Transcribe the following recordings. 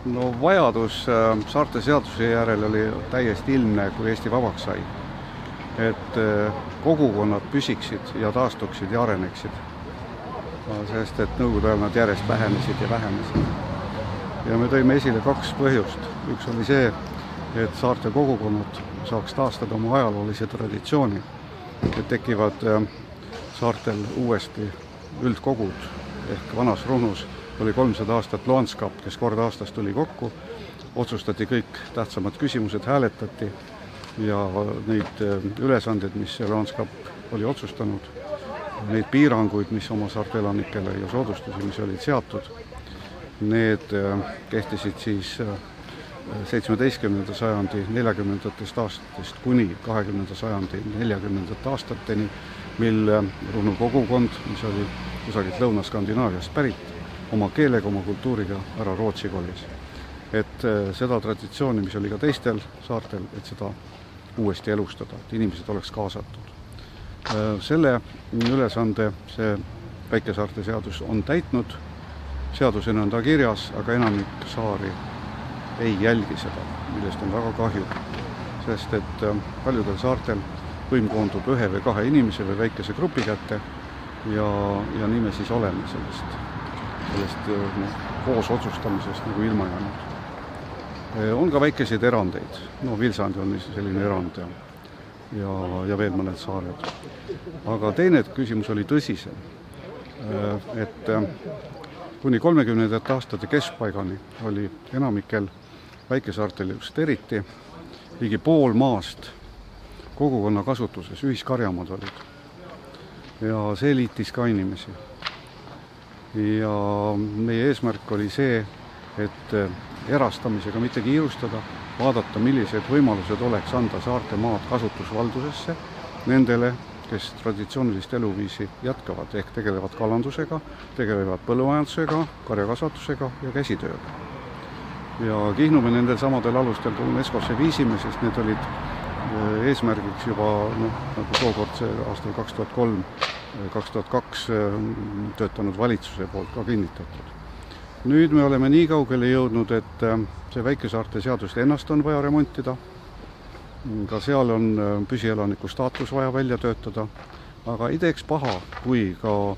No vajadus saarte seaduse järel oli täiesti ilmne, kui Eesti vabaks sai. Et kogukonnad püsiksid ja taastuksid ja areneksid. Sest et nõukogude ajal nad järjest vähenesid ja vähenesid. Ja me tõime esile kaks põhjust. Üks oli see, et saarte kogukonnad saaks taastada oma ajaloolise traditsiooni. Et tekivad saartel uuesti üldkogud ehk vanas Ruhnus oli 300 aastat loanskap, kes kord aastas tuli kokku, otsustati kõik tähtsamad küsimused, hääletati ja neid ülesanded, mis see loanskap oli otsustanud, neid piiranguid, mis oma saarte elanikele ja soodustusi, mis olid seatud, need kehtisid siis 17. sajandi 40. aastatest kuni 20. sajandi 40. aastateni, mil Ruhnu kogukond, mis oli kusagilt Lõuna-Skandinaaviast pärit, oma keelega, oma kultuuriga ära Rootsi kolis. Et seda traditsiooni, mis oli ka teistel saartel, et seda uuesti elustada, et inimesed oleks kaasatud. Selle ülesande see väikesaarte seadus on täitnud, seadusena on ta kirjas, aga enamik saari ei jälgi seda, millest on väga kahju. Sest et paljudel saartel võim koondub ühe või kahe inimese või väikese grupi kätte ja nii me siis oleme sellest koos otsustamisest nagu ilma jäänud. On ka väikeseid erandeid. No Vilsandi on selline erand ja veel mõned saared. Aga teine küsimus oli tõsisem. Et kuni 30. aastate keskpaigani oli enamikel väikesaartel just eriti ligi pool maast kogukonna kasutuses, ühiskarjamaad olid. Ja see liitis ka inimesi. Ja meie eesmärk oli see, et erastamisega mitte kiirustada, vaadata, millised võimalused oleks anda saarte maad kasutusvaldusesse nendele, kes traditsioonilist eluviisi jätkavad, ehk tegelevad kalandusega, tegelevad põllumajandusega, karjakasvatusega ja käsitööga. Ja Kihnu me nendel samadel alustel ka UNESCO-sse viisime, sest need olid eesmärgiks juba, nagu tookord see aastal 2003-2002 töötanud valitsuse poolt ka kinnitatud. Nüüd me oleme nii kaugele jõudnud, et see väikesaarte seadust ennast on vaja remontida. Ka seal on püsielaniku staatus vaja välja töötada, aga ei teeks paha, kui ka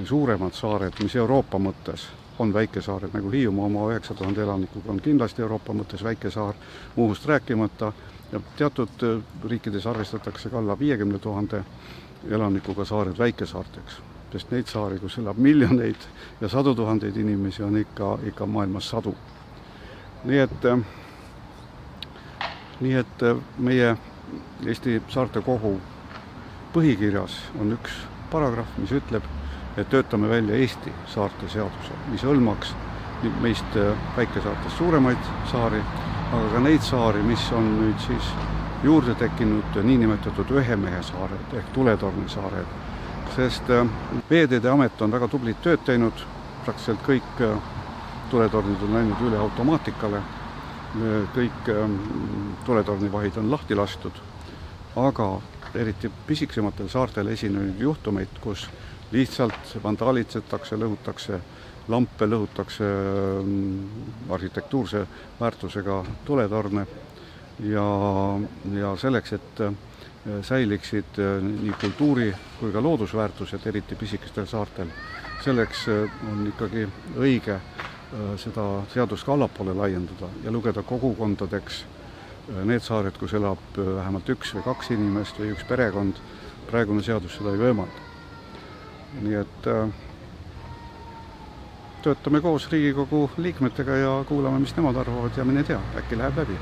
suuremad saared, mis Euroopa mõttes on väikesaared, nagu Hiiumaa oma 9000 elanikuga on kindlasti Euroopa mõttes väikesaar, muuhust rääkimata, ja teatud riikides arvestatakse ka alla 50 000 elanikuga saared väikesaarteks, sest neid saari, kus elab miljoneid ja sadu tuhandeid inimesi, on ikka maailmas sadu. Nii et meie Eesti saarte kogu põhikirjas on üks paragrahv, mis ütleb, et töötame välja Eesti saarte seaduse, mis hõlmaks meist väikesaartest suuremaid saari, aga ka neid saari, mis on nüüd siis juurde tekkinud niinimetatud ühemehe saared ehk tuletorni saared. Sest Veeteede Amet on väga tublit tööd teinud, praktiliselt kõik tuletornid on läinud üle automaatikale, kõik tuletornivahid on lahti lastud, aga eriti pisikesematel saartel esinenud juhtumeid, kus lihtsalt vandaalitsetakse, lõhutakse lampe, lõhutakse arhitektuurse väärtusega tuletorne ja selleks, et säiliksid nii kultuuri kui ka loodusväärtused, eriti pisikestel saartel, selleks on ikkagi õige seda seadust ka allapoole laiendada ja lugeda kogukondadeks need saared, kus elab vähemalt üks või kaks inimest või üks perekond. Praegune seadus seda ei võimalda. Nii et töötame koos Riigikogu liikmetega ja kuulame, mis nemad arvavad ja mine tea, äkki läheb läbi.